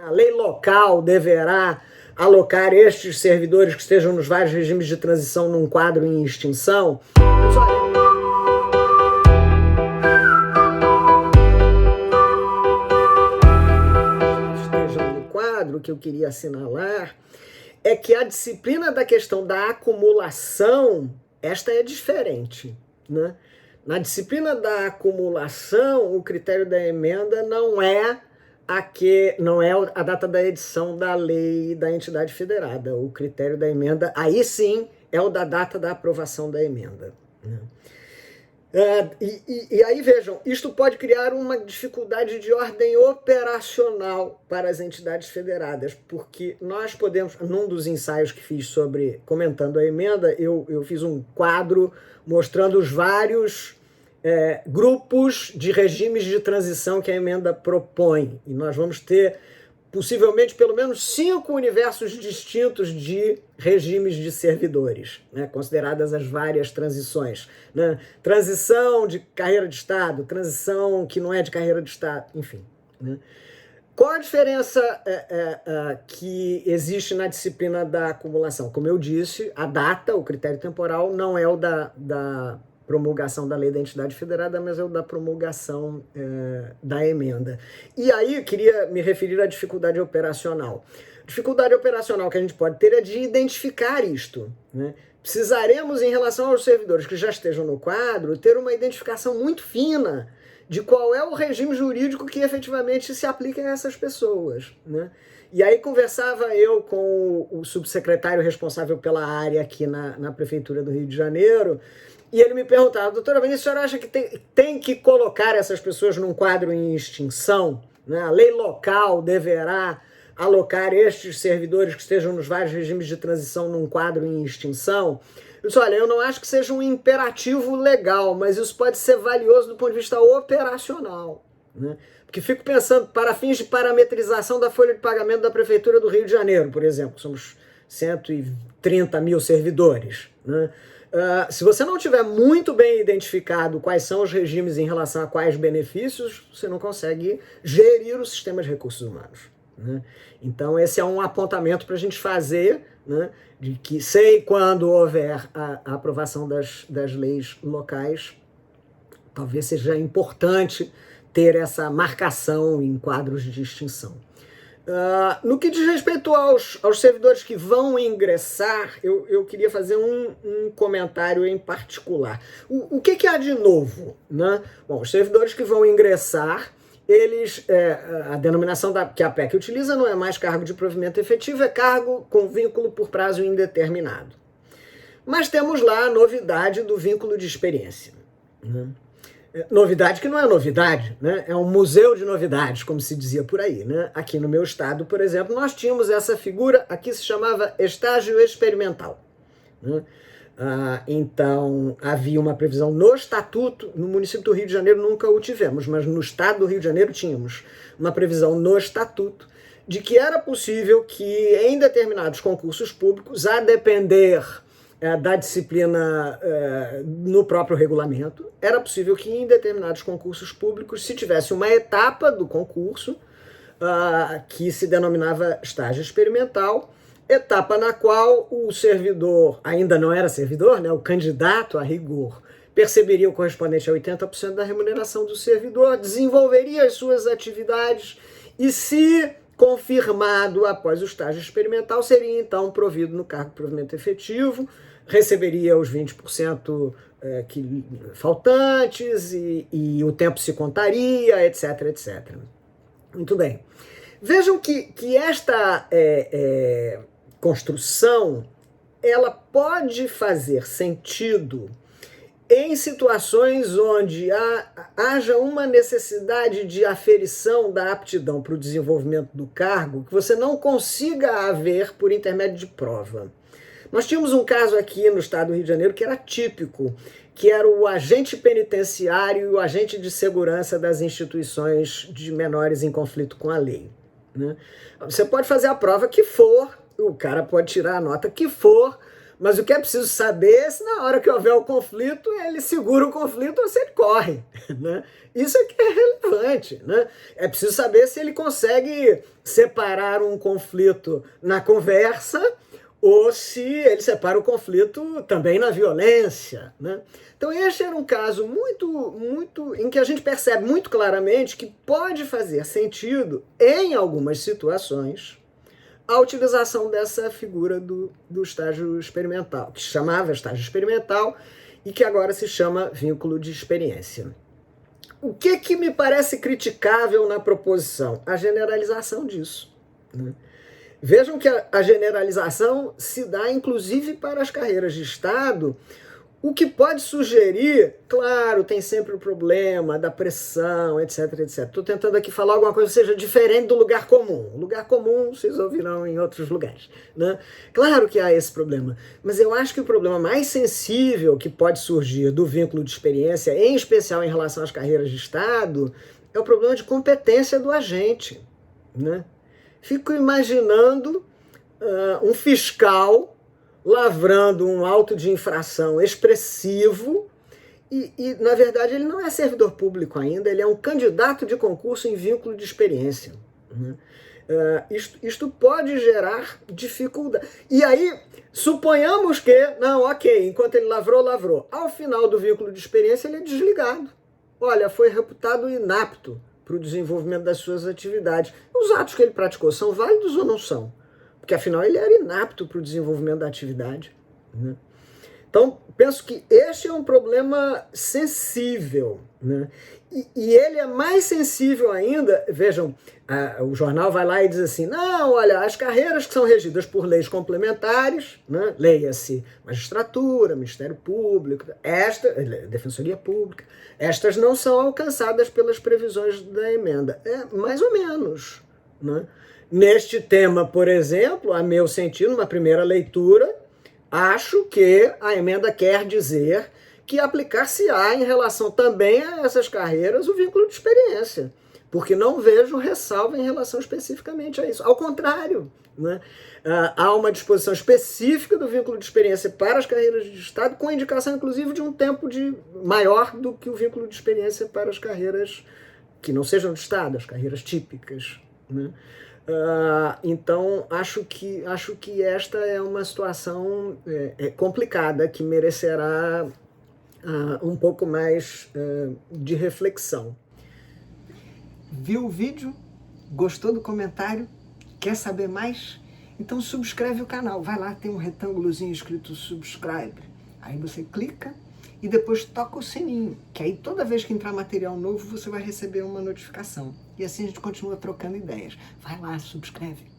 A lei local deverá alocar estes servidores que estejam nos vários regimes de transição num quadro em extinção. Estejam no quadro, o que eu queria assinalar é que a disciplina da questão da acumulação, esta é diferente, né? Na disciplina da acumulação, o critério da emenda não é a data da edição da lei da entidade federada. O critério da emenda, aí sim, é o da data da aprovação da emenda, né? E aí, vejam, isto pode criar uma dificuldade de ordem operacional para as entidades federadas, porque nós podemos, num dos ensaios que fiz comentando a emenda, eu fiz um quadro mostrando os vários grupos de regimes de transição que a emenda propõe. E nós vamos ter, possivelmente, pelo menos 5 universos distintos de regimes de servidores, né, consideradas as várias transições, né? Transição de carreira de Estado, transição que não é de carreira de Estado, enfim, né? Qual a diferença que existe na disciplina da acumulação? Como eu disse, a data, o critério temporal, não é o da promulgação da lei da entidade federada, mas é o da promulgação da emenda. E aí eu queria me referir à dificuldade operacional. Dificuldade operacional que a gente pode ter é de identificar isto, né? Precisaremos, em relação aos servidores que já estejam no quadro, ter uma identificação muito fina de qual é o regime jurídico que efetivamente se aplica a essas pessoas, né? E aí conversava eu com o subsecretário responsável pela área aqui na Prefeitura do Rio de Janeiro, e ele me perguntava: doutora Vanessa, a senhora acha que tem que colocar essas pessoas num quadro em extinção, né? A lei local deverá alocar estes servidores que estejam nos vários regimes de transição num quadro em extinção? Eu disse: olha, eu não acho que seja um imperativo legal, mas isso pode ser valioso do ponto de vista operacional, né? Porque fico pensando, para fins de parametrização da folha de pagamento da Prefeitura do Rio de Janeiro, por exemplo, somos 130 mil servidores, né? Se você não tiver muito bem identificado quais são os regimes em relação a quais benefícios, você não consegue gerir o sistema de recursos humanos, né? Então esse é um apontamento para a gente fazer, né, de que quando houver a aprovação das leis locais, talvez seja importante ter essa marcação em quadros de extinção. No que diz respeito aos servidores que vão ingressar, eu queria fazer um comentário em particular. O que há de novo, né? Bom, os servidores que vão ingressar, a denominação que a PEC utiliza não é mais cargo de provimento efetivo, é cargo com vínculo por prazo indeterminado. Mas temos lá a novidade do vínculo de experiência, né? Novidade que não é novidade, né? É um museu de novidades, como se dizia por aí, né? Aqui no meu estado, por exemplo, nós tínhamos essa figura, aqui se chamava estágio experimental, né? Então, havia uma previsão no estatuto, no município do Rio de Janeiro nunca o tivemos, mas no estado do Rio de Janeiro tínhamos uma previsão no estatuto de que era possível que em determinados concursos públicos, a depender da disciplina no próprio regulamento, era possível que em determinados concursos públicos se tivesse uma etapa do concurso que se denominava estágio experimental, etapa na qual o servidor, ainda não era servidor, né, o candidato a rigor, perceberia o correspondente a 80% da remuneração do servidor, desenvolveria as suas atividades e, se confirmado após o estágio experimental, seria então provido no cargo de provimento efetivo, receberia os 20% faltantes e o tempo se contaria, etc, etc. Muito bem. Vejam que esta construção, ela pode fazer sentido em situações onde haja uma necessidade de aferição da aptidão para o desenvolvimento do cargo que você não consiga haver por intermédio de prova. Nós tínhamos um caso aqui no estado do Rio de Janeiro que era típico, que era o agente penitenciário e o agente de segurança das instituições de menores em conflito com a lei, né? Você pode fazer a prova que for, o cara pode tirar a nota que for, Mas o que é preciso saber é se na hora que houver o conflito, ele segura o conflito ou se ele corre, né? Isso é que é relevante, né? É preciso saber se ele consegue separar um conflito na conversa ou se ele separa o conflito também na violência, né? Então este era um caso muito em que a gente percebe muito claramente que pode fazer sentido, em algumas situações, a utilização dessa figura do estágio experimental, que se chamava estágio experimental e que agora se chama vínculo de experiência. O que me parece criticável na proposição? A generalização disso, né? Vejam que a generalização se dá inclusive para as carreiras de Estado, o que pode sugerir, claro, tem sempre o problema da pressão, etc, etc. Estou tentando aqui falar alguma coisa que seja diferente do lugar comum. O lugar comum vocês ouvirão em outros lugares, né? Claro que há esse problema, mas eu acho que o problema mais sensível que pode surgir do vínculo de experiência, em especial em relação às carreiras de Estado, é o problema de competência do agente, né? Fico imaginando um fiscal lavrando um auto de infração expressivo e, na verdade, ele não é servidor público ainda, ele é um candidato de concurso em vínculo de experiência, né? Isto pode gerar dificuldade. E aí, suponhamos que, não, ok, enquanto ele lavrou, ao final do vínculo de experiência ele é desligado. Olha, foi reputado inapto para o desenvolvimento das suas atividades. Os atos que ele praticou são válidos ou não são? Porque afinal ele era inapto para o desenvolvimento da atividade, né? Então, penso que este é um problema sensível, né? E ele é mais sensível ainda, vejam, o jornal vai lá e diz assim, não, olha, as carreiras que são regidas por leis complementares, né, leia-se magistratura, Ministério Público, Defensoria Pública, estas não são alcançadas pelas previsões da emenda. É mais ou menos, né? Neste tema, por exemplo, a meu sentido, numa primeira leitura, acho que a emenda quer dizer que aplicar-se-á em relação também a essas carreiras o vínculo de experiência, porque não vejo ressalva em relação especificamente a isso. Ao contrário, né? Há uma disposição específica do vínculo de experiência para as carreiras de Estado, com indicação, inclusive, de um tempo maior do que o vínculo de experiência para as carreiras que não sejam de Estado, as carreiras típicas, né? Então, acho que esta é uma situação complicada, que merecerá um pouco mais de reflexão. Viu o vídeo? Gostou do comentário? Quer saber mais? Então subscreve o canal. Vai lá, tem um retângulozinho escrito subscribe. Aí você clica e depois toca o sininho, que aí toda vez que entrar material novo você vai receber uma notificação. E assim a gente continua trocando ideias. Vai lá, subscreve.